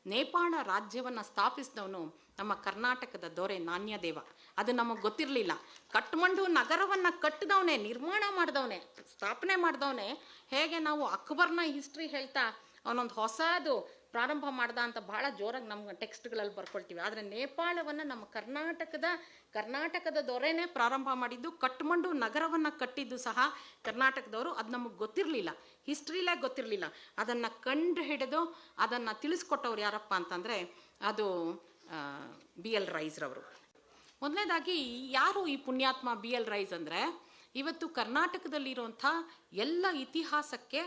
ನೇಪಾಳ ರಾಜ್ಯವನ್ನು ಸ್ಥಾಪಿಸಿದವನು ನಮ್ಮ ಕರ್ನಾಟಕದ ದೊರೆ ನಾಣ್ಯದೇವ. ಅದು ನಮಗೆ ಗೊತ್ತಿರಲಿಲ್ಲ. ಕಟ್ಮಂಡು ನಗರವನ್ನು ಕಟ್ಟಿದವನೇ, ನಿರ್ಮಾಣ ಮಾಡಿದವನೇ, ಸ್ಥಾಪನೆ ಮಾಡಿದವನೇ. ಹೇಗೆ ನಾವು ಅಕ್ಬರ್ನ ಹಿಸ್ಟ್ರಿ ಹೇಳ್ತಾ ಅವನೊಂದು ಹೊಸದು ಪ್ರಾರಂಭ ಮಾಡ್ದ ಅಂತ ಭಾಳ ಜೋರಾಗಿ ನಮ್ಮ ಟೆಕ್ಸ್ಟ್ಗಳಲ್ಲಿ ಬರ್ಕೊಳ್ತೀವಿ. ಆದರೆ ನೇಪಾಳವನ್ನು ನಮ್ಮ ಕರ್ನಾಟಕದ ದೊರೆನೇ ಪ್ರಾರಂಭ ಮಾಡಿದ್ದು, ಕಟ್ಮಂಡು ನಗರವನ್ನು ಕಟ್ಟಿದ್ದು ಸಹ ಕರ್ನಾಟಕದವರು. ಅದು ನಮಗೆ ಗೊತ್ತಿರಲಿಲ್ಲ, ಹಿಸ್ಟ್ರಿಲೇ ಗೊತ್ತಿರಲಿಲ್ಲ. ಅದನ್ನು ಕಂಡು ಹಿಡಿದು ಅದನ್ನು ತಿಳಿಸ್ಕೊಟ್ಟವ್ರು ಯಾರಪ್ಪ ಅಂತಂದರೆ ಅದು BL ರೈಸ್ರವರು. ಮೊದಲನೇದಾಗಿ ಯಾರು ಈ ಪುಣ್ಯಾತ್ಮ BL ರೈಸ್ ಅಂದರೆ, ಇವತ್ತು ಕರ್ನಾಟಕದಲ್ಲಿರುವಂಥ ಎಲ್ಲ ಇತಿಹಾಸಕ್ಕೆ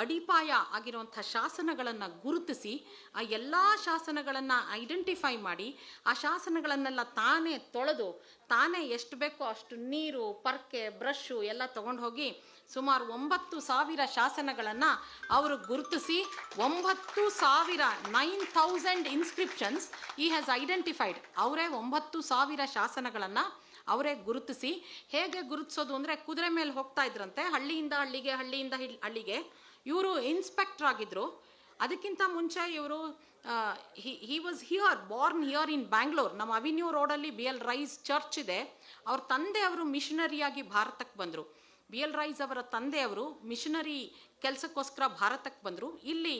ಅಡಿಪಾಯ ಆಗಿರುವಂಥ ಶಾಸನಗಳನ್ನು ಗುರುತಿಸಿ, ಆ ಎಲ್ಲ ಶಾಸನಗಳನ್ನು ಐಡೆಂಟಿಫೈ ಮಾಡಿ, ಆ ಶಾಸನಗಳನ್ನೆಲ್ಲ ತಾನೇ ತೊಳೆದು, ತಾನೇ ಎಷ್ಟು ಬೇಕೋ ಅಷ್ಟು ನೀರು, ಪರ್ಕೆ, ಬ್ರಷು ಎಲ್ಲ ತೊಗೊಂಡು ಹೋಗಿ ಸುಮಾರು 9,000 ಶಾಸನಗಳನ್ನು ಅವರು ಗುರುತಿಸಿ 9,000 ಇನ್ಸ್ಕ್ರಿಪ್ಷನ್ಸ್ ಈ ಹ್ಯಾಸ್ ಐಡೆಂಟಿಫೈಡ್. ಅವರೇ 9,000 ಶಾಸನಗಳನ್ನು ಅವರೇ ಗುರುತಿಸಿ. ಹೇಗೆ ಗುರುತಿಸೋದು ಅಂದರೆ, ಕುದುರೆ ಮೇಲೆ ಹೋಗ್ತಾ ಇದ್ರಂತೆ ಹಳ್ಳಿಯಿಂದ ಹಳ್ಳಿಗೆ. ಇವರು ಇನ್ಸ್ಪೆಕ್ಟರ್ ಆಗಿದ್ದರು. ಅದಕ್ಕಿಂತ ಮುಂಚೆ ಇವರು he was Born here in Bangalore. ನಮ್ಮ ಅವಿನ್ಯೂ ರೋಡಲ್ಲಿ BL ರೈಸ್ ಚರ್ಚ್ ಇದೆ. ಅವ್ರ ತಂದೆಯವರು ಮಿಷನರಿಯಾಗಿ ಭಾರತಕ್ಕೆ ಬಂದರು. BL ರೈಸ್ ಅವರ ತಂದೆಯವರು ಮಿಷನರಿ ಕೆಲಸಕ್ಕೋಸ್ಕರ ಭಾರತಕ್ಕೆ ಬಂದರು. ಇಲ್ಲಿ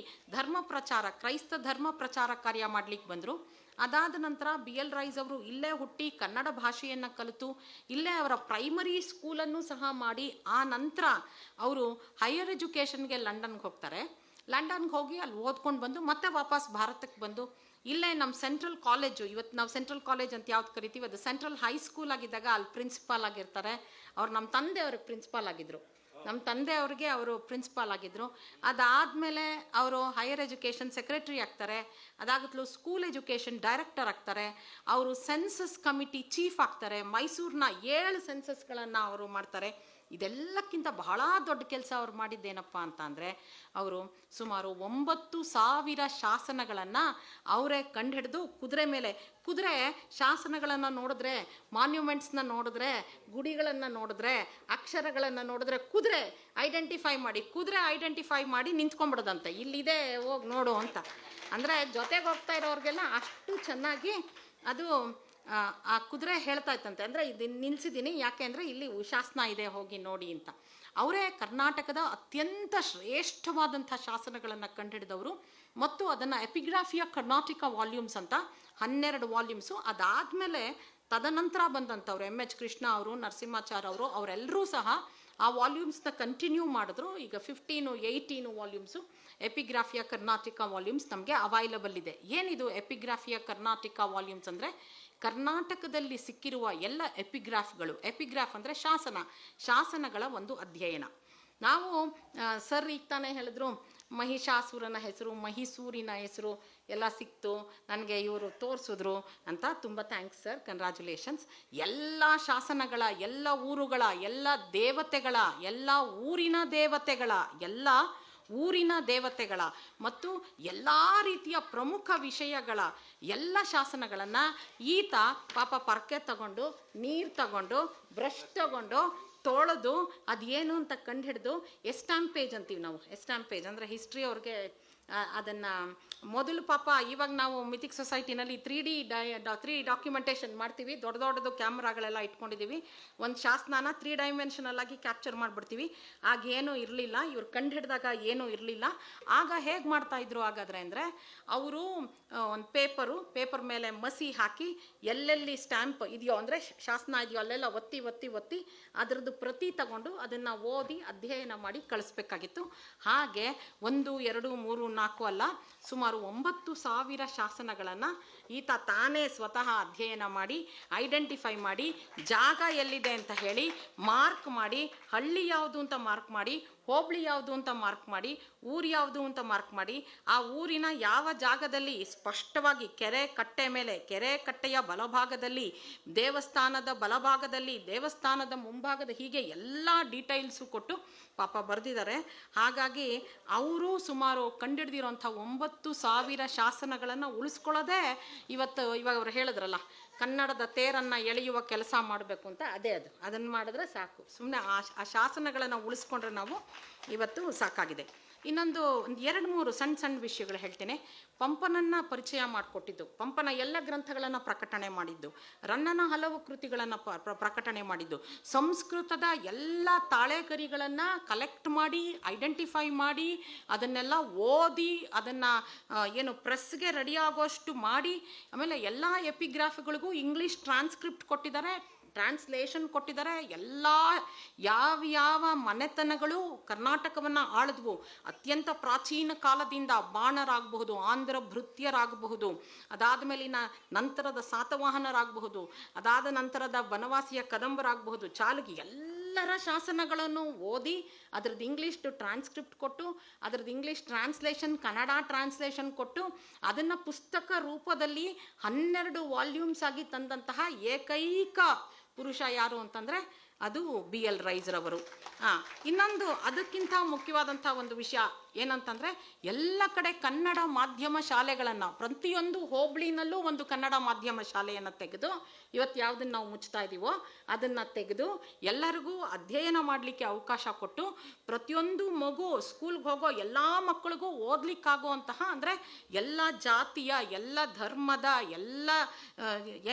ಕ್ರೈಸ್ತ ಧರ್ಮ ಪ್ರಚಾರ ಕಾರ್ಯ ಮಾಡಲಿಕ್ಕೆ ಬಂದರು. ಅದಾದ ನಂತರ BL ರೈಸ್ ಅವರು ಇಲ್ಲೇ ಹುಟ್ಟಿ ಕನ್ನಡ ಭಾಷೆಯನ್ನು ಕಲಿತು ಇಲ್ಲೇ ಅವರ ಪ್ರೈಮರಿ ಸ್ಕೂಲನ್ನು ಸಹ ಮಾಡಿ, ಆ ನಂತರ ಅವರು ಹೈಯರ್ ಎಜುಕೇಷನ್ಗೆ ಲಂಡನ್ಗೆ ಹೋಗ್ತಾರೆ. ಲಂಡನ್ಗೆ ಹೋಗಿ ಅಲ್ಲಿ ಓದ್ಕೊಂಡು ಬಂದು ಮತ್ತೆ ವಾಪಸ್ ಭಾರತಕ್ಕೆ ಬಂದು ಇಲ್ಲೇ ನಮ್ಮ ಸೆಂಟ್ರಲ್ ಕಾಲೇಜು, ಇವತ್ತು ನಾವು ಸೆಂಟ್ರಲ್ ಕಾಲೇಜ್ ಅಂತ ಯಾವ್ದು ಕರಿತೀವಿ, ಅದು ಸೆಂಟ್ರಲ್ ಹೈಸ್ಕೂಲ್ ಆಗಿದ್ದಾಗ ಅಲ್ಲಿ ಪ್ರಿನ್ಸಿಪಾಲ್ ಆಗಿರ್ತಾರೆ. ನಮ್ಮ ತಂದೆಯವ್ರಿಗೆ ಪ್ರಿನ್ಸಿಪಾಲ್ ಆಗಿದ್ದರು. ನಮ್ಮ ತಂದೆಯವ್ರಿಗೆ ಅವರು ಪ್ರಿನ್ಸಿಪಾಲ್ ಆಗಿದ್ದರು. ಅದಾದಮೇಲೆ ಅವರು ಹೈಯರ್ ಎಜುಕೇಷನ್ ಸೆಕ್ರೆಟರಿ ಆಗ್ತಾರೆ. ಅದಾಗತ್ಲೂ ಸ್ಕೂಲ್ ಎಜುಕೇಷನ್ ಡೈರೆಕ್ಟರ್ ಆಗ್ತಾರೆ. ಅವರು ಸೆನ್ಸಸ್ ಕಮಿಟಿ ಚೀಫ್ ಆಗ್ತಾರೆ. ಮೈಸೂರಿನ 7 ಸೆನ್ಸಸ್ಗಳನ್ನು ಅವರು ಮಾಡ್ತಾರೆ. ಇದೆಲ್ಲಕ್ಕಿಂತ ಬಹಳ ದೊಡ್ಡ ಕೆಲಸ ಅವ್ರು ಮಾಡಿದ್ದೇನಪ್ಪ ಅಂತ ಅಂದರೆ, ಅವರು ಸುಮಾರು 9,000 ಶಾಸನಗಳನ್ನು ಅವರೇ ಕಂಡುಹಿಡಿದು ಕುದುರೆ ಶಾಸನಗಳನ್ನು ನೋಡಿದ್ರೆ, ಮಾನ್ಯುಮೆಂಟ್ಸ್ನ ನೋಡಿದ್ರೆ, ಗುಡಿಗಳನ್ನು ನೋಡಿದ್ರೆ, ಅಕ್ಷರಗಳನ್ನು ನೋಡಿದ್ರೆ ಕುದುರೆ ಐಡೆಂಟಿಫೈ ಮಾಡಿ ನಿಂತ್ಕೊಂಡ್ಬಿಡೋದಂತೆ, ಇಲ್ಲಿದೆ ಹೋಗಿ ನೋಡು ಅಂತ. ಅಂದರೆ ಜೊತೆಗೆ ಹೋಗ್ತಾ ಇರೋರಿಗೆಲ್ಲ ಅಷ್ಟು ಚೆನ್ನಾಗಿ ಅದು ಆ ಕುದುರೆ ಹೇಳ್ತಾ ಇತ್ತಂತೆ. ಅಂದರೆ ಇದನ್ನು ನಿಲ್ಲಿಸಿದ್ದೀನಿ ಯಾಕೆ ಅಂದರೆ ಇಲ್ಲಿ ಶಾಸನ ಇದೆ, ಹೋಗಿ ನೋಡಿ ಅಂತ. ಅವರೇ ಕರ್ನಾಟಕದ ಅತ್ಯಂತ ಶ್ರೇಷ್ಠವಾದಂಥ ಶಾಸನಗಳನ್ನು ಕಂಡುಹಿಡಿದವರು. ಮತ್ತು ಅದನ್ನು ಎಪಿಗ್ರಾಫಿಯ ಕರ್ನಾಟಕ ವಾಲ್ಯೂಮ್ಸ್ ಅಂತ 12 ವಾಲ್ಯೂಮ್ಸು. ಅದಾದಮೇಲೆ ತದನಂತರ ಬಂದಂಥವ್ರು MH ಕೃಷ್ಣ ಅವರು, ನರಸಿಂಹಾಚಾರ್ ಅವರು, ಅವರೆಲ್ಲರೂ ಸಹ ಆ ವಾಲ್ಯೂಮ್ಸ್ನ ಕಂಟಿನ್ಯೂ ಮಾಡಿದ್ರು. ಈಗ 18 ವಾಲ್ಯೂಮ್ಸು ಎಪಿಗ್ರಾಫಿಯ ಕರ್ನಾಟಕ ವಾಲ್ಯೂಮ್ಸ್ ನಮಗೆ ಅವೈಲಬಲ್ ಇದೆ. ಏನಿದು ಎಪಿಗ್ರಾಫಿಯ ಕರ್ನಾಟಕ ವಾಲ್ಯೂಮ್ಸ್ ಅಂದರೆ, ಕರ್ನಾಟಕದಲ್ಲಿ ಸಿಕ್ಕಿರುವ ಎಲ್ಲ ಎಪಿಗ್ರಾಫ್ ಅಂದರೆ ಶಾಸನಗಳ ಒಂದು ಅಧ್ಯಯನ. ನಾವು ಸರ್ ಈಗ ತಾನೇ ಹೇಳಿದ್ರು ಮಹಿಷಾಸುರನ ಹೆಸರು, ಮಹೀಸೂರಿನ ಹೆಸರು ಎಲ್ಲ ಸಿಕ್ತು ನನಗೆ, ಇವರು ತೋರಿಸಿದ್ರು ಅಂತ. ತುಂಬ ಥ್ಯಾಂಕ್ಸ್ ಸರ್, ಕಂಗ್ರ್ಯಾಚುಲೇಷನ್ಸ್. ಎಲ್ಲ ಶಾಸನಗಳ, ಎಲ್ಲ ಊರುಗಳ, ಎಲ್ಲ ದೇವತೆಗಳ, ಎಲ್ಲ ಊರಿನ ದೇವತೆಗಳ ಮತ್ತು ಎಲ್ಲ ರೀತಿಯ ಪ್ರಮುಖ ವಿಷಯಗಳ ಎಲ್ಲ ಶಾಸನಗಳನ್ನು ಈತ ಪಾಪ ಪರ್ಕೆ ತಗೊಂಡು, ನೀರು ತಗೊಂಡು, ಬ್ರಷ್ ತಗೊಂಡು ತೊಳೆದು ಅದೇನು ಅಂತ ಕಂಡುಹಿಡಿದು ಎಸ್ಟಾಂಪ್ ಪೇಜ್ ಅಂತೀವಿ ನಾವು. ಎಸ್ಟಾಂಪ್ ಪೇಜ್ ಅಂದರೆ ಹಿಸ್ಟ್ರಿ ಅವ್ರಿಗೆ ಅದನ್ನು ಮೊದಲು ಪಾಪ ಇವಾಗ ನಾವು ಮಿಥಿಕ್ ಸೊಸೈಟಿನಲ್ಲಿ 3D ಡಾಕ್ಯುಮೆಂಟೇಷನ್ ಮಾಡ್ತೀವಿ. ದೊಡ್ಡದು ಕ್ಯಾಮ್ರಾಗಳೆಲ್ಲ ಇಟ್ಕೊಂಡಿದ್ದೀವಿ. ಒಂದು ಶಾಸನನ 3 ಡೈಮೆನ್ಷನಲ್ ಆಗಿ ಕ್ಯಾಪ್ಚರ್ ಮಾಡಿಬಿಡ್ತೀವಿ. ಆಗೇನೂ ಇರಲಿಲ್ಲ, ಇವ್ರು ಕಂಡು ಹಿಡಿದಾಗ ಏನೂ ಇರಲಿಲ್ಲ. ಆಗ ಹೇಗೆ ಮಾಡ್ತಾಯಿದ್ರು ಹಾಗಾದರೆ ಅಂದರೆ, ಅವರು ಒಂದು ಪೇಪರ್ ಮೇಲೆ ಮಸಿ ಹಾಕಿ ಎಲ್ಲೆಲ್ಲಿ ಸ್ಟ್ಯಾಂಪ್ ಇದೆಯೋ ಅಂದರೆ ಶಾಸನ ಇದೆಯೋ ಅಲ್ಲೆಲ್ಲ ಒತ್ತಿ ಅದರದ್ದು ಪ್ರತಿ ತಗೊಂಡು ಅದನ್ನು ಓದಿ ಅಧ್ಯಯನ ಮಾಡಿ ಕಳಿಸ್ಬೇಕಾಗಿತ್ತು. ಹಾಗೆ 1, 2, 3, 4 ಅಲ್ಲ, ಸುಮಾರು 9,000 ಶಾಸನಗಳನ್ನು ಈತ ತಾನೇ ಸ್ವತಃ ಅಧ್ಯಯನ ಮಾಡಿ, ಐಡೆಂಟಿಫೈ ಮಾಡಿ, ಜಾಗ ಎಲ್ಲಿದೆ ಅಂತ ಹೇಳಿ ಮಾರ್ಕ್ ಮಾಡಿ, ಹಳ್ಳಿ ಯಾವುದು ಅಂತ ಮಾರ್ಕ್ ಮಾಡಿ, ಹೋಬಳಿ ಯಾವುದು ಅಂತ ಮಾರ್ಕ್ ಮಾಡಿ, ಊರು ಯಾವುದು ಅಂತ ಮಾರ್ಕ್ ಮಾಡಿ, ಆ ಊರಿನ ಯಾವ ಜಾಗದಲ್ಲಿ ಸ್ಪಷ್ಟವಾಗಿ ಕೆರೆ ಕಟ್ಟೆಯ ಬಲಭಾಗದಲ್ಲಿ, ದೇವಸ್ಥಾನದ ಬಲಭಾಗದಲ್ಲಿ, ದೇವಸ್ಥಾನದ ಮುಂಭಾಗದ, ಹೀಗೆ ಎಲ್ಲ ಡೀಟೇಲ್ಸು ಕೊಟ್ಟು ಪಾಪ ಬರೆದಿದ್ದಾರೆ. ಹಾಗಾಗಿ ಅವರು ಸುಮಾರು ಕಂಡಿಡ್ದಿರೋಂಥ 9,000 ಶಾಸನಗಳನ್ನು ಉಳಿಸ್ಕೊಳ್ಳೋದೇ ಇವಾಗ ಅವ್ರು ಹೇಳಿದ್ರಲ್ಲ, ಕನ್ನಡದ ತೇರನ್ನು ಎಳೆಯುವ ಕೆಲಸ ಮಾಡಬೇಕು ಅಂತ. ಅದನ್ನು ಮಾಡಿದ್ರೆ ಸಾಕು. ಸುಮ್ಮನೆ ಆ ಶಾಸನಗಳನ್ನು ಉಳಿಸ್ಕೊಂಡ್ರೆ ನಾವು ಇವತ್ತು ಸಾಕಾಗಿದೆ. ಇನ್ನೊಂದು ಒಂದು 2-3 ಸಣ್ಣ ಸಣ್ಣ ವಿಷಯಗಳು ಹೇಳ್ತೇನೆ. ಪಂಪನನ್ನು ಪರಿಚಯ ಮಾಡಿಕೊಟ್ಟಿದ್ದು, ಪಂಪನ ಎಲ್ಲ ಗ್ರಂಥಗಳನ್ನು ಪ್ರಕಟಣೆ ಮಾಡಿದ್ದು, ರನ್ನನ ಹಲವು ಕೃತಿಗಳನ್ನು ಪ್ರಕಟಣೆ ಮಾಡಿದ್ದು, ಸಂಸ್ಕೃತದ ಎಲ್ಲ ತಾಳೆಗರಿಗಳನ್ನು ಕಲೆಕ್ಟ್ ಮಾಡಿ ಐಡೆಂಟಿಫೈ ಮಾಡಿ ಅದನ್ನೆಲ್ಲ ಓದಿ ಅದನ್ನು ಏನು ಪ್ರೆಸ್ಗೆ ರೆಡಿ ಆಗೋಷ್ಟು ಮಾಡಿ, ಆಮೇಲೆ ಎಲ್ಲ ಎಪಿಗ್ರಾಫಿಗಳಿಗೂ ಇಂಗ್ಲೀಷ್ ಟ್ರಾನ್ಸ್ಕ್ರಿಪ್ಟ್ ಕೊಟ್ಟಿದ್ದಾರೆ, ಟ್ರಾನ್ಸ್ಲೇಷನ್ ಕೊಟ್ಟಿದ್ದಾರೆ. ಎಲ್ಲ ಯಾವ ಮನೆತನಗಳು ಕರ್ನಾಟಕವನ್ನು ಆಳಿದ್ವು, ಅತ್ಯಂತ ಪ್ರಾಚೀನ ಕಾಲದಿಂದ ಬಾಣರಾಗಬಹುದು, ಆಂಧ್ರ ಭೃತ್ಯರಾಗಬಹುದು, ಅದಾದ ಮೇಲಿನ ನಂತರದ ಸಾತವಾಹನರಾಗಬಹುದು, ಅದಾದ ನಂತರದ ಬನವಾಸಿಯ ಕದಂಬರಾಗಬಹುದು, ಚಾಲುಕ್ಯ, ಎಲ್ಲರ ಶಾಸನಗಳನ್ನು ಓದಿ ಅದರದ್ದು ಇಂಗ್ಲೀಷ್ ಟ್ರಾನ್ಸ್ಕ್ರಿಪ್ಟ್ ಕೊಟ್ಟು ಅದರದ್ದು ಇಂಗ್ಲೀಷ್ ಟ್ರಾನ್ಸ್ಲೇಷನ್ ಕನ್ನಡ ಟ್ರಾನ್ಸ್ಲೇಷನ್ ಕೊಟ್ಟು ಅದನ್ನು ಪುಸ್ತಕ ರೂಪದಲ್ಲಿ 12 ವಾಲ್ಯೂಮ್ಸ್ ಆಗಿ ತಂದಂತಹ ಏಕೈಕ ಪುರುಷ ಯಾರು ಅಂತಂದರೆ ಅದು BL ರೈಸ್ರವರು. ಇನ್ನೊಂದು ಅದಕ್ಕಿಂತ ಮುಖ್ಯವಾದಂಥ ಒಂದು ವಿಷಯ ಏನಂತಂದರೆ, ಎಲ್ಲ ಕಡೆ ಕನ್ನಡ ಮಾಧ್ಯಮ ಶಾಲೆಗಳನ್ನು, ಪ್ರತಿಯೊಂದು ಹೋಬಳಿನಲ್ಲೂ ಒಂದು ಕನ್ನಡ ಮಾಧ್ಯಮ ಶಾಲೆಯನ್ನು ತೆಗೆದು, ಇವತ್ತು ಯಾವುದನ್ನು ನಾವು ಮುಚ್ತಾ ಇದ್ದೀವೋ ಅದನ್ನು ತೆಗೆದು ಎಲ್ಲರಿಗೂ ಅಧ್ಯಯನ ಮಾಡಲಿಕ್ಕೆ ಅವಕಾಶ ಕೊಟ್ಟು, ಪ್ರತಿಯೊಂದು ಮಗು ಸ್ಕೂಲ್ಗೆ ಹೋಗೋ ಎಲ್ಲ ಮಕ್ಕಳಿಗೂ ಓದಲಿಕ್ಕಾಗುವಂತಹ, ಅಂದರೆ ಎಲ್ಲ ಜಾತಿಯ, ಎಲ್ಲ ಧರ್ಮದ, ಎಲ್ಲ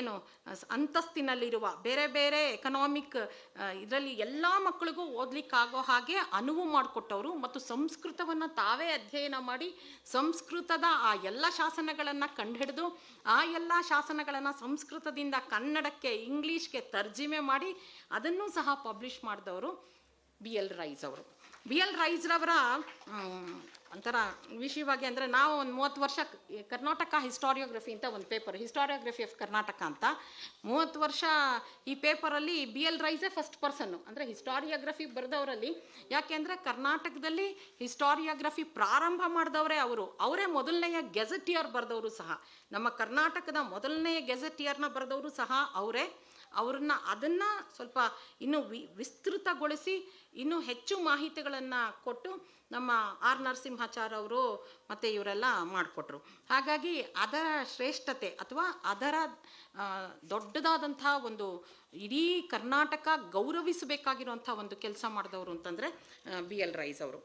ಏನು ಅಂತಸ್ತಿನಲ್ಲಿರುವ ಬೇರೆ ಬೇರೆ ಎಕನಾಮಿಕ್ ಇದರಲ್ಲಿ ಎಲ್ಲ ಮಕ್ಕಳಿಗೂ ಓದಲಿಕ್ಕಾಗೋ ಹಾಗೆ ಅನುವು ಮಾಡಿಕೊಟ್ಟವರು. ಮತ್ತು ಸಂಸ್ಕೃತವನ್ನು ತಾವೇ ಅಧ್ಯಯನ ಮಾಡಿ ಸಂಸ್ಕೃತದ ಆ ಎಲ್ಲ ಶಾಸನಗಳನ್ನು ಕಂಡುಹಿಡಿದು ಆ ಎಲ್ಲ ಶಾಸನಗಳನ್ನು ಸಂಸ್ಕೃತದಿಂದ ಕನ್ನಡಕ್ಕೆ ಇಂಗ್ಲೀಷ್ಗೆ ತರ್ಜಿಮೆ ಮಾಡಿ ಅದನ್ನು ಸಹ ಪಬ್ಲಿಷ್ ಮಾಡಿದವರು BL ರೈಸ್ ಅವರು. BL ರೈಸ್ರವರ ಒಂಥರ ವಿಷಯವಾಗಿ ಅಂದರೆ, ನಾವು ಒಂದು 30 ವರ್ಷ ಕರ್ನಾಟಕ ಹಿಸ್ಟಾರಿಯೋಗ್ರಫಿ ಅಂತ ಒಂದು ಪೇಪರ್, ಹಿಸ್ಟಾರಿಯೋಗ್ರಫಿ ಆಫ್ ಕರ್ನಾಟಕ ಅಂತ 30 ವರ್ಷ ಈ ಪೇಪರಲ್ಲಿ BL ರೈಸೇ ಫಸ್ಟ್ ಪರ್ಸನ್ನು, ಅಂದರೆ ಹಿಸ್ಟಾರಿಯೋಗ್ರಫಿ ಬರೆದವರಲ್ಲಿ. ಯಾಕೆಂದರೆ ಕರ್ನಾಟಕದಲ್ಲಿ ಹಿಸ್ಟಾರಿಯೋಗ್ರಫಿ ಪ್ರಾರಂಭ ಮಾಡಿದವರೇ ಅವರೇ ಮೊದಲನೆಯ ಗೆಜೆಟಿಯರ್ ಬರೆದವರು ಸಹ, ನಮ್ಮ ಕರ್ನಾಟಕದ ಮೊದಲನೆಯ ಗೆಜೆಟಿಯರ್ನ ಬರೆದವರು ಸಹ ಅವರೇ. ಅದನ್ನು ಸ್ವಲ್ಪ ಇನ್ನೂ ವಿಸ್ತೃತಗೊಳಿಸಿ ಇನ್ನೂ ಹೆಚ್ಚು ಮಾಹಿತಿಗಳನ್ನು ಕೊಟ್ಟು ನಮ್ಮ ಆರ್ ನರಸಿಂಹಾಚಾರ್ ಅವರು ಮತ್ತು ಇವರೆಲ್ಲ ಮಾಡಿಕೊಟ್ರು. ಹಾಗಾಗಿ ಅದರ ಶ್ರೇಷ್ಠತೆ ಅಥವಾ ಅದರ ದೊಡ್ಡದಾದಂಥ ಒಂದು ಇಡೀ ಕರ್ನಾಟಕ ಗೌರವಿಸಬೇಕಾಗಿರುವಂಥ ಒಂದು ಕೆಲಸ ಮಾಡಿದವರು ಅಂತಂದರೆ BL ರೈಸ್ ಅವರು.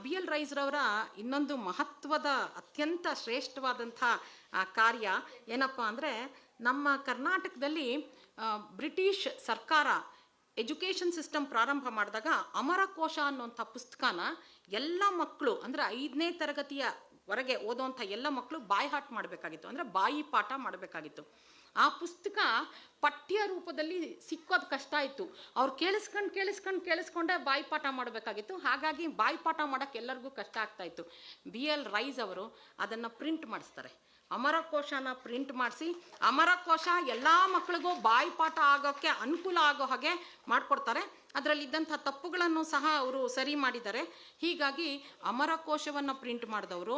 BL ರೈಸ್ರವರ ಇನ್ನೊಂದು ಮಹತ್ವದ ಅತ್ಯಂತ ಶ್ರೇಷ್ಠವಾದಂಥ ಕಾರ್ಯ ಏನಪ್ಪ ಅಂದರೆ, ನಮ್ಮ ಕರ್ನಾಟಕದಲ್ಲಿ ಬ್ರಿಟಿಷ್ ಸರ್ಕಾರ ಎಜುಕೇಷನ್ ಸಿಸ್ಟಮ್ ಪ್ರಾರಂಭ ಮಾಡಿದಾಗ ಅಮರಕೋಶ ಅನ್ನುವಂಥ ಪುಸ್ತಕನ ಎಲ್ಲ ಮಕ್ಕಳು, ಅಂದರೆ 5ನೇ ತರಗತಿಯವರೆಗೆ ಓದೋವಂಥ ಎಲ್ಲ ಮಕ್ಕಳು ಬಾಯಿ ಹಾಟ್ ಮಾಡಬೇಕಾಗಿತ್ತು, ಅಂದರೆ ಬಾಯಿ ಪಾಠ ಮಾಡಬೇಕಾಗಿತ್ತು. ಆ ಪುಸ್ತಕ ಪಠ್ಯ ರೂಪದಲ್ಲಿ ಸಿಕ್ಕೋದು ಕಷ್ಟ ಇತ್ತು. ಅವ್ರು ಕೇಳಿಸ್ಕೊಂಡೇ ಬಾಯಿ ಪಾಠ ಮಾಡಬೇಕಾಗಿತ್ತು. ಹಾಗಾಗಿ ಬಾಯಿ ಪಾಠ ಮಾಡೋಕ್ಕೆ ಎಲ್ಲರಿಗೂ ಕಷ್ಟ ಆಗ್ತಾ ಇತ್ತು. BL ರೈಸ್ ಅವರು ಅದನ್ನು ಪ್ರಿಂಟ್ ಮಾಡಿಸ್ತಾರೆ. ಅಮರಕೋಶನ ಪ್ರಿಂಟ್ ಮಾಡಿಸಿ ಅಮರಕೋಶ ಎಲ್ಲ ಮಕ್ಕಳಿಗೂ ಬಾಯಿ ಪಾಠ ಆಗೋಕ್ಕೆ ಅನುಕೂಲ ಆಗೋ ಹಾಗೆ ಮಾಡಿಕೊಡ್ತಾರೆ. ಅದರಲ್ಲಿದ್ದಂಥ ತಪ್ಪುಗಳನ್ನು ಸಹ ಅವರು ಸರಿ ಮಾಡಿದ್ದಾರೆ. ಹೀಗಾಗಿ ಅಮರಕೋಶವನ್ನು ಪ್ರಿಂಟ್ ಮಾಡಿದವರು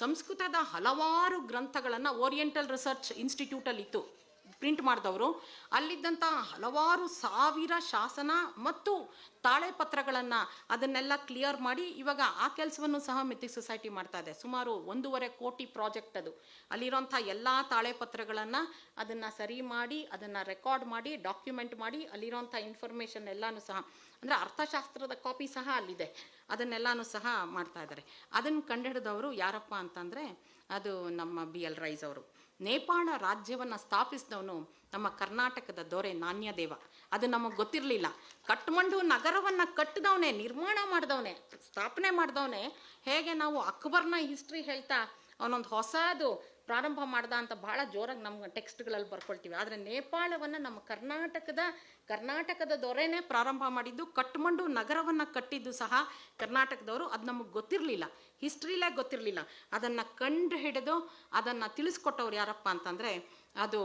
ಸಂಸ್ಕೃತದ ಹಲವಾರು ಗ್ರಂಥಗಳನ್ನು ಓರಿಯೆಂಟಲ್ ರಿಸರ್ಚ್ ಇನ್ಸ್ಟಿಟ್ಯೂಟಲ್ಲಿ ಇತ್ತು ಪ್ರಿಂಟ್ ಮಾಡಿದವರು. ಅಲ್ಲಿದ್ದಂಥ ಹಲವಾರು ಸಾವಿರ ಶಾಸನ ಮತ್ತು ತಾಳೆ ಪತ್ರಗಳನ್ನು ಅದನ್ನೆಲ್ಲ ಕ್ಲಿಯರ್ ಮಾಡಿ ಇವಾಗ ಆ ಕೆಲಸವನ್ನು ಸಹ ಮಿಥಿಕ್ ಸೊಸೈಟಿ ಮಾಡ್ತಾ ಇದೆ. ಸುಮಾರು 1.5 ಕೋಟಿ ಪ್ರಾಜೆಕ್ಟ್ ಅದು. ಅಲ್ಲಿರೋಂಥ ಎಲ್ಲ ತಾಳೆ ಪತ್ರಗಳನ್ನು ಅದನ್ನು ಸರಿ ಮಾಡಿ ಅದನ್ನು ರೆಕಾರ್ಡ್ ಮಾಡಿ ಡಾಕ್ಯುಮೆಂಟ್ ಮಾಡಿ ಅಲ್ಲಿರೋಂಥ ಇನ್ಫಾರ್ಮೇಷನ್ ಎಲ್ಲನೂ ಸಹ, ಅಂದರೆ ಅರ್ಥಶಾಸ್ತ್ರದ ಕಾಪಿ ಸಹ ಅಲ್ಲಿದೆ, ಅದನ್ನೆಲ್ಲನೂ ಸಹ ಮಾಡ್ತಾ ಇದ್ದಾರೆ. ಅದನ್ನು ಕಂಡುಹಿಡಿದವರು ಯಾರಪ್ಪ ಅಂತಂದರೆ ಅದು ನಮ್ಮ BL ರೈಸ್ ಅವರು. ನೇಪಾಳ ರಾಜ್ಯವನ್ನು ಸ್ಥಾಪಿಸಿದವನು ನಮ್ಮ ಕರ್ನಾಟಕದ ದೊರೆ ನಾಣ್ಯದೇವ. ಅದು ನಮಗೆ ಗೊತ್ತಿರಲಿಲ್ಲ. ಕಠ್ಮಂಡು ನಗರವನ್ನು ಕಟ್ಟಿದವನೇ, ನಿರ್ಮಾಣ ಮಾಡಿದವನೇ, ಸ್ಥಾಪನೆ ಮಾಡಿದವನೇ. ಹೇಗೆ ನಾವು ಅಕ್ಬರ್ನ ಹಿಸ್ಟ್ರಿ ಹೇಳ್ತಾ ಅವನೊಂದು ಹೊಸದು ಪ್ರಾರಂಭ ಮಾಡ್ದ ಅಂತ ಭಾಳ ಜೋರಾಗಿ ನಮ್ಮ ಟೆಕ್ಸ್ಟ್ಗಳಲ್ಲಿ ಬರ್ಕೊಳ್ತೀವಿ. ಆದರೆ ನೇಪಾಳವನ್ನು ನಮ್ಮ ಕರ್ನಾಟಕದ ದೊರೆನೇ ಪ್ರಾರಂಭ ಮಾಡಿದ್ದು, ಕಠ್ಮಂಡು ನಗರವನ್ನು ಕಟ್ಟಿದ್ದು ಸಹ ಕರ್ನಾಟಕದವರು. ಅದು ನಮಗೆ ಗೊತ್ತಿರಲಿಲ್ಲ, ಹಿಸ್ಟ್ರಿಲೇ ಗೊತ್ತಿರಲಿಲ್ಲ. ಅದನ್ನು ಕಂಡು ಹಿಡಿದು ಅದನ್ನು ತಿಳಿಸ್ಕೊಟ್ಟವ್ರು ಯಾರಪ್ಪ ಅಂತಂದರೆ ಅದು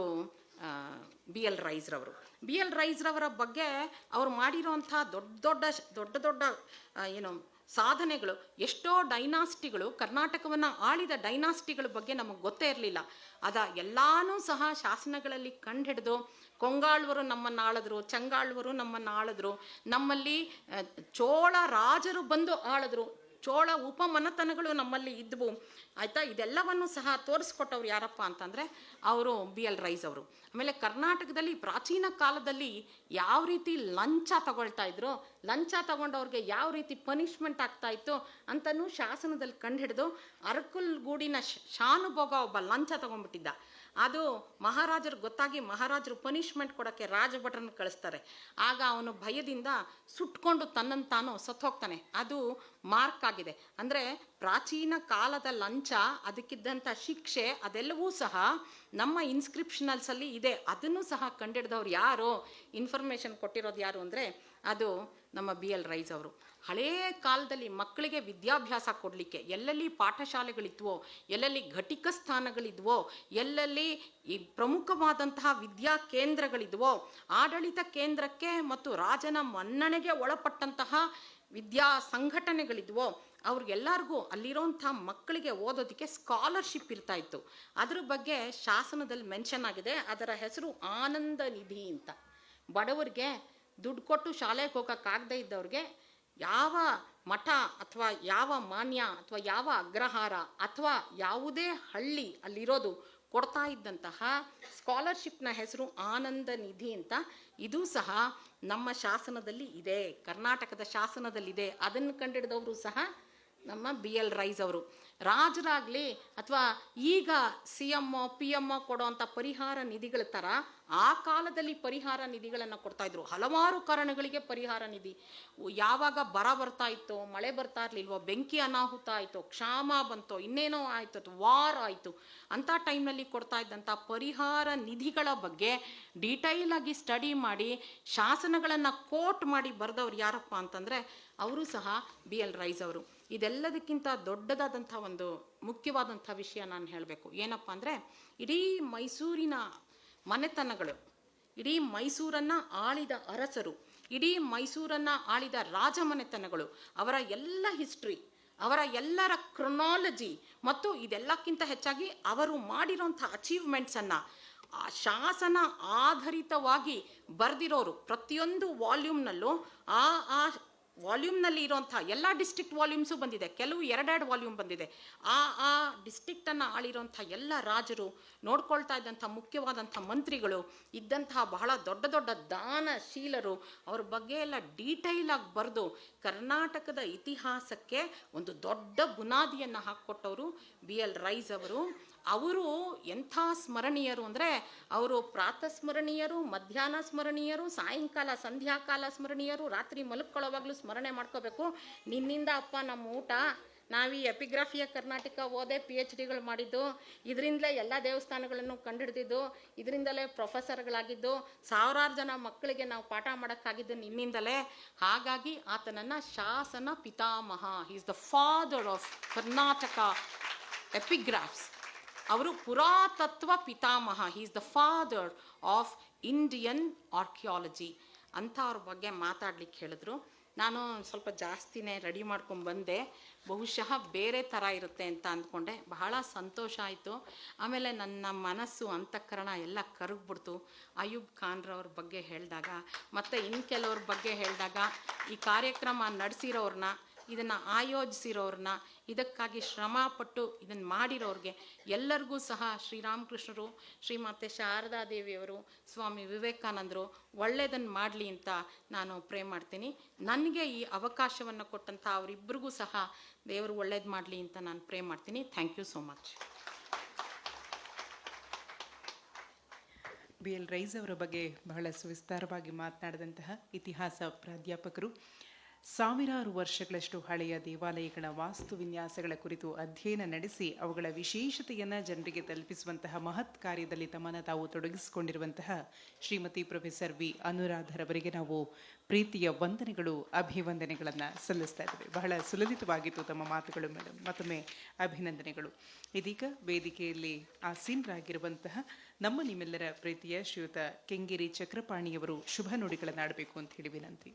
BL ರೈಸ್ರವರು. BL ರೈಸ್ರವರ ಬಗ್ಗೆ ಅವರು ಮಾಡಿರೋಂಥ ದೊಡ್ಡ ಏನು ಸಾಧನೆಗಳು, ಎಷ್ಟೋ ಡೈನಾಸ್ಟಿಗಳು, ಕರ್ನಾಟಕವನ್ನು ಆಳಿದ ಡೈನಾಸ್ಟಿಗಳ ಬಗ್ಗೆ ನಮಗೆ ಗೊತ್ತೇ ಇರಲಿಲ್ಲ. ಎಲ್ಲಾನು ಸಹ ಶಾಸನಗಳಲ್ಲಿ ಕಂಡುಹಿಡಿದು, ಕೊಂಗಾಳ್ವರು ನಮ್ಮನ್ನು ಆಳಿದ್ರು, ಚಂಗಾಳ್ವರು ನಮ್ಮನ್ನು ಆಳಿದ್ರು, ನಮ್ಮಲ್ಲಿ ಚೋಳ ರಾಜರು ಬಂದು ಆಳಿದ್ರು, ಚೋಳ ಉಪಮನತನಗಳು ನಮ್ಮಲ್ಲಿ ಇದ್ವು, ಆಯಿತಾ. ಇದೆಲ್ಲವನ್ನು ಸಹ ತೋರಿಸ್ಕೊಟ್ಟವ್ರು ಯಾರಪ್ಪ ಅಂತಂದರೆ ಅವರು BL ರೈಸ್ ಅವರು. ಆಮೇಲೆ ಕರ್ನಾಟಕದಲ್ಲಿ ಪ್ರಾಚೀನ ಕಾಲದಲ್ಲಿ ಯಾವ ರೀತಿ ಲಂಚ ತಗೊಳ್ತಾ ಇದ್ರು, ಲಂಚ ತಗೊಂಡವ್ರಿಗೆ ಯಾವ ರೀತಿ ಪನಿಷ್ಮೆಂಟ್ ಆಗ್ತಾ ಇತ್ತು ಅಂತಲೂ ಶಾಸನದಲ್ಲಿ ಕಂಡುಹಿಡಿದು ಅರಕಲ್ಗೂಡಿನ ಶಾನುಭೋಗ ಒಬ್ಬ ಲಂಚ ತಗೊಂಡ್ಬಿಟ್ಟಿದ್ದ. ಅದು ಮಹಾರಾಜರು ಗೊತ್ತಾಗಿ ಮಹಾರಾಜರು ಪನಿಷ್ಮೆಂಟ್ ಕೊಡೋಕ್ಕೆ ರಾಜಭಟ್ರನ್ನ ಕಳಿಸ್ತಾರೆ. ಆಗ ಅವನು ಭಯದಿಂದ ಸುಟ್ಕೊಂಡು ತನ್ನನ್ನು ತಾನು ಸತ್ತೋಗ್ತಾನೆ. ಅದು ಮಾರ್ಕ್ ಆಗಿದೆ. ಅಂದರೆ ಪ್ರಾಚೀನ ಕಾಲದ ಲಂಚ, ಅದಕ್ಕಿದ್ದಂಥ ಶಿಕ್ಷೆ ಅದೆಲ್ಲವೂ ಸಹ ನಮ್ಮ ಇನ್ಸ್ಕ್ರಿಪ್ಷನಲ್ಸಲ್ಲಿ ಇದೆ. ಅದನ್ನು ಸಹ ಕಂಡಿಡಿದವ್ರು ಯಾರು, ಇನ್ಫಾರ್ಮೇಷನ್ ಕೊಟ್ಟಿರೋದು ಯಾರು ಅಂದರೆ ಅದು ನಮ್ಮ BL ರೈಸ್ ಅವರು. ಹಳೇ ಕಾಲದಲ್ಲಿ ಮಕ್ಕಳಿಗೆ ವಿದ್ಯಾಭ್ಯಾಸ ಕೊಡಲಿಕ್ಕೆ ಎಲ್ಲೆಲ್ಲಿ ಪಾಠಶಾಲೆಗಳಿದ್ವೋ, ಎಲ್ಲೆಲ್ಲಿ ಘಟಿಕ ಸ್ಥಾನಗಳಿದ್ವೋ, ಎಲ್ಲೆಲ್ಲಿ ಈ ಪ್ರಮುಖವಾದಂತಹ ವಿದ್ಯಾ ಕೇಂದ್ರಗಳಿದ್ವೋ, ಆಡಳಿತ ಕೇಂದ್ರಕ್ಕೆ ಮತ್ತು ರಾಜನ ಮನ್ನಣೆಗೆ ಒಳಪಟ್ಟಂತಹ ವಿದ್ಯಾ ಸಂಘಟನೆಗಳಿದ್ವೋ, ಅವ್ರಿಗೆಲ್ಲರಿಗೂ ಅಲ್ಲಿರೋಂಥ ಮಕ್ಕಳಿಗೆ ಓದೋದಕ್ಕೆ ಸ್ಕಾಲರ್ಶಿಪ್ ಇರ್ತಾ ಇತ್ತು. ಅದ್ರ ಬಗ್ಗೆ ಶಾಸನದಲ್ಲಿ ಮೆನ್ಷನ್ ಆಗಿದೆ. ಅದರ ಹೆಸರು ಆನಂದ ನಿಧಿ ಅಂತ. ಬಡವರಿಗೆ ದುಡ್ಡು ಕೊಟ್ಟು ಶಾಲೆಗೆ ಹೋಗೋಕ್ಕಾಗದೇ ಇದ್ದವ್ರಿಗೆ ಯಾವ ಮಠ ಅಥವಾ ಯಾವ ಮಾನ್ಯ ಅಥವಾ ಯಾವ ಅಗ್ರಹಾರ ಅಥವಾ ಯಾವುದೇ ಹಳ್ಳಿ ಅಲ್ಲಿರೋದು ಕೊಡ್ತಾ ಇದ್ದಂತಹ ಸ್ಕಾಲರ್ಶಿಪ್ನ ಹೆಸರು ಆನಂದ ನಿಧಿ ಅಂತ. ಇದು ಸಹ ನಮ್ಮ ಶಾಸನದಲ್ಲಿ ಇದೆ, ಕರ್ನಾಟಕದ ಶಾಸನದಲ್ಲಿದೆ. ಅದನ್ನು ಕಂಡಿಡಿದವರು ಸಹ ನಮ್ಮ BL ರೈಸ್ ಅವರು. ರಾಜರಾಗಲಿ ಅಥವಾ ಈಗ CM PM ಕೊಡೋವಂಥ ಪರಿಹಾರ ನಿಧಿಗಳ ಥರ ಆ ಕಾಲದಲ್ಲಿ ಪರಿಹಾರ ನಿಧಿಗಳನ್ನು ಕೊಡ್ತಾಯಿದ್ರು. ಹಲವಾರು ಕಾರಣಗಳಿಗೆ ಪರಿಹಾರ ನಿಧಿ. ಯಾವಾಗ ಬರ ಬರ್ತಾ ಇತ್ತೋ, ಮಳೆ ಬರ್ತಾ ಇರಲಿಲ್ವೋ, ಬೆಂಕಿ ಅನಾಹುತ ಆಯಿತು, ಕ್ಷಾಮ ಬಂತೋ, ಇನ್ನೇನೋ ಆಯಿತು, ಅಥವಾ ವಾರ್ ಆಯಿತು, ಅಂಥ ಟೈಮ್ನಲ್ಲಿ ಕೊಡ್ತಾ ಇದ್ದಂಥ ಪರಿಹಾರ ನಿಧಿಗಳ ಬಗ್ಗೆ ಡೀಟೈಲ್ ಆಗಿ ಸ್ಟಡಿ ಮಾಡಿ ಶಾಸನಗಳನ್ನು ಕೋಟ್ ಮಾಡಿ ಬರೆದವ್ರು ಯಾರಪ್ಪ ಅಂತಂದರೆ ಅವರು ಸಹ BL ರೈಸ್ ಅವರು. ಇದೆಲ್ಲದಕ್ಕಿಂತ ದೊಡ್ಡದಾದಂಥ ಒಂದು ಮುಖ್ಯವಾದಂಥ ವಿಷಯ ನಾನು ಹೇಳಬೇಕು. ಏನಪ್ಪ ಅಂದರೆ ಇಡೀ ಮೈಸೂರಿನ ಮನೆತನಗಳು, ಇಡೀ ಮೈಸೂರನ್ನು ಆಳಿದ ಅರಸರು, ಇಡೀ ಮೈಸೂರನ್ನು ಆಳಿದ ರಾಜಮನೆತನಗಳು, ಅವರ ಎಲ್ಲ ಹಿಸ್ಟ್ರಿ, ಅವರ ಎಲ್ಲರ ಕ್ರೊನಾಲಜಿ ಮತ್ತು ಇದೆಲ್ಲಕ್ಕಿಂತ ಹೆಚ್ಚಾಗಿ ಅವರು ಮಾಡಿರೋಂಥ ಅಚೀವ್ಮೆಂಟ್ಸನ್ನು ಶಾಸನ ಆಧಾರಿತವಾಗಿ ಬರೆದಿರೋರು. ಪ್ರತಿಯೊಂದು ವಾಲ್ಯೂಮ್ನಲ್ಲೂ ಆ ವಾಲ್ಯೂಮ್ನಲ್ಲಿ ಇರೋಂಥ ಎಲ್ಲ ಡಿಸ್ಟ್ರಿಕ್ಟ್ ವಾಲ್ಯೂಮ್ಸು ಬಂದಿದೆ, ಕೆಲವು 2 ವಾಲ್ಯೂಮ್ ಬಂದಿದೆ. ಆ ಡಿಸ್ಟ್ರಿಕ್ಟನ್ನು ಆಳಿರೋಂಥ ಎಲ್ಲ ರಾಜರು, ನೋಡ್ಕೊಳ್ತಾ ಇದ್ದಂಥ ಮುಖ್ಯವಾದಂಥ ಮಂತ್ರಿಗಳು, ಇದ್ದಂತಹ ಬಹಳ ದೊಡ್ಡ ದೊಡ್ಡ ದಾನಶೀಲರು, ಅವ್ರ ಬಗ್ಗೆ ಎಲ್ಲ ಡೀಟೈಲಾಗಿ ಬರೆದು ಕರ್ನಾಟಕದ ಇತಿಹಾಸಕ್ಕೆ ಒಂದು ದೊಡ್ಡ ಬುನಾದಿಯನ್ನು ಹಾಕ್ಕೊಟ್ಟವರು BL ರೈಸ್ ಅವರು. ಅವರು ಎಂಥ ಸ್ಮರಣೀಯರು ಅಂದರೆ ಅವರು ಪ್ರಾತಃ ಸ್ಮರಣೀಯರು, ಮಧ್ಯಾಹ್ನ ಸ್ಮರಣೀಯರು, ಸಾಯಂಕಾಲ ಸಂಧ್ಯಾಕಾಲ ಸ್ಮರಣೀಯರು, ರಾತ್ರಿ ಮಲ್ಕೊಳ್ಳೋವಾಗಲೂ ಸ್ಮರಣೆ ಮಾಡ್ಕೋಬೇಕು. ನಿನ್ನಿಂದ ಅಪ್ಪ ನಮ್ಮ ಊಟ, ನಾವು ಈ ಎಪಿಗ್ರಾಫಿಯ ಕರ್ನಾಟಕ ಓದೇ PhDಗಳು ಮಾಡಿದ್ದು, ಇದರಿಂದಲೇ ಎಲ್ಲ ದೇವಸ್ಥಾನಗಳನ್ನು ಕಂಡುಹಿಡಿದಿದ್ದು, ಇದರಿಂದಲೇ ಪ್ರೊಫೆಸರ್ಗಳಾಗಿದ್ದು, ಸಾವಿರಾರು ಜನ ಮಕ್ಕಳಿಗೆ ನಾವು ಪಾಠ ಮಾಡೋಕ್ಕಾಗಿದ್ದು ನಿನ್ನಿಂದಲೇ. ಹಾಗಾಗಿ ಆತನನ್ನು ಶಾಸನ ಪಿತಾಮಹ, he is the father of Karnataka epigraphs. ಅವರು ಪುರಾತತ್ವ ಪಿತಾಮಹ, he is the father of Indian archaeology ಅಂತ ಅವ್ರ ಬಗ್ಗೆ ಮಾತಾಡ್ಲಿಕ್ಕೆ ಹೇಳಿದ್ರು. ನಾನು ಸ್ವಲ್ಪ ಜಾಸ್ತಿನೇ ರೆಡಿ ಮಾಡ್ಕೊಂಡು ಬಂದೆ. ಬಹುಶಃ ಬೇರೆ ಥರ ಇರುತ್ತೆ ಅಂತ ಅಂದ್ಕೊಂಡೆ. ಬಹಳ ಸಂತೋಷ ಆಯಿತು. ಆಮೇಲೆ ನನ್ನ ಮನಸ್ಸು ಅಂತಃಕರಣ ಎಲ್ಲ ಕರಗ್ಬಿಡ್ತು. ಅಯೂಬ್ ಖಾನ್ರವ್ರ ಬಗ್ಗೆ ಹೇಳಿದಾಗ, ಮತ್ತು ಇನ್ನು ಕೆಲವ್ರ ಬಗ್ಗೆ ಹೇಳಿದಾಗ, ಈ ಕಾರ್ಯಕ್ರಮ ನಡೆಸಿರೋರನ್ನ, ಇದನ್ನು ಆಯೋಜಿಸಿರೋರನ್ನ, ಇದಕ್ಕಾಗಿ ಶ್ರಮಪಟ್ಟು ಇದನ್ನು ಮಾಡಿರೋರಿಗೆ ಎಲ್ಲರಿಗೂ ಸಹ ಶ್ರೀರಾಮಕೃಷ್ಣರು, ಶ್ರೀಮಾತೆ ಶಾರದಾದೇವಿಯವರು, ಸ್ವಾಮಿ ವಿವೇಕಾನಂದರು ಒಳ್ಳೆಯದನ್ನು ಮಾಡಲಿ ಅಂತ ನಾನು ಪ್ರೇ ಮಾಡ್ತೀನಿ. ನನಗೆ ಈ ಅವಕಾಶವನ್ನು ಕೊಟ್ಟಂಥ ಅವರಿಬ್ಬರಿಗೂ ಸಹ ದೇವರು ಒಳ್ಳೇದು ಮಾಡಲಿ ಅಂತ ನಾನು ಪ್ರೇ ಮಾಡ್ತೀನಿ. Thank you so much. BL Rice ಅವರ ಬಗ್ಗೆ ಬಹಳ ಸುವಿಸ್ತಾರವಾಗಿ ಮಾತನಾಡಿದಂತಹ ಇತಿಹಾಸ ಪ್ರಾಧ್ಯಾಪಕರು ಸಾವಿರಾರು ವರ್ಷಗಳಷ್ಟು ಹಳೆಯ ದೇವಾಲಯಗಳ ವಾಸ್ತು ವಿನ್ಯಾಸಗಳ ಕುರಿತು ಅಧ್ಯಯನ ನಡೆಸಿ ಅವುಗಳ ವಿಶೇಷತೆಯನ್ನು ಜನರಿಗೆ ತಲುಪಿಸುವಂತಹ ಮಹತ್ ಕಾರ್ಯದಲ್ಲಿ ತಮ್ಮನ್ನು ತಾವು ತೊಡಗಿಸಿಕೊಂಡಿರುವಂತಹ ಶ್ರೀಮತಿ ಪ್ರೊಫೆಸರ್ ವಿ ಅನುರಾಧರವರಿಗೆ ನಾವು ಪ್ರೀತಿಯ ವಂದನೆಗಳು, ಅಭಿವಂದನೆಗಳನ್ನು ಸಲ್ಲಿಸ್ತಾ ಇದ್ದೇವೆ. ಬಹಳ ಸುಲಲಿತವಾಗಿತ್ತು ತಮ್ಮ ಮಾತುಗಳು ಮೇಡಮ್, ಮತ್ತೊಮ್ಮೆ ಅಭಿನಂದನೆಗಳು. ಇದೀಗ ವೇದಿಕೆಯಲ್ಲಿ ಆಸೀನರಾಗಿರುವಂತಹ ನಿಮ್ಮೆಲ್ಲರ ಪ್ರೀತಿಯ ಶ್ರೀಯುತ ಕೆಂಗೇರಿ ಚಕ್ರಪಾಣಿಯವರು ಶುಭ ನುಡಿಗಳನ್ನು ಆಡಬೇಕು ಅಂತ ಹೇಳಿ ವಿನಂತಿ.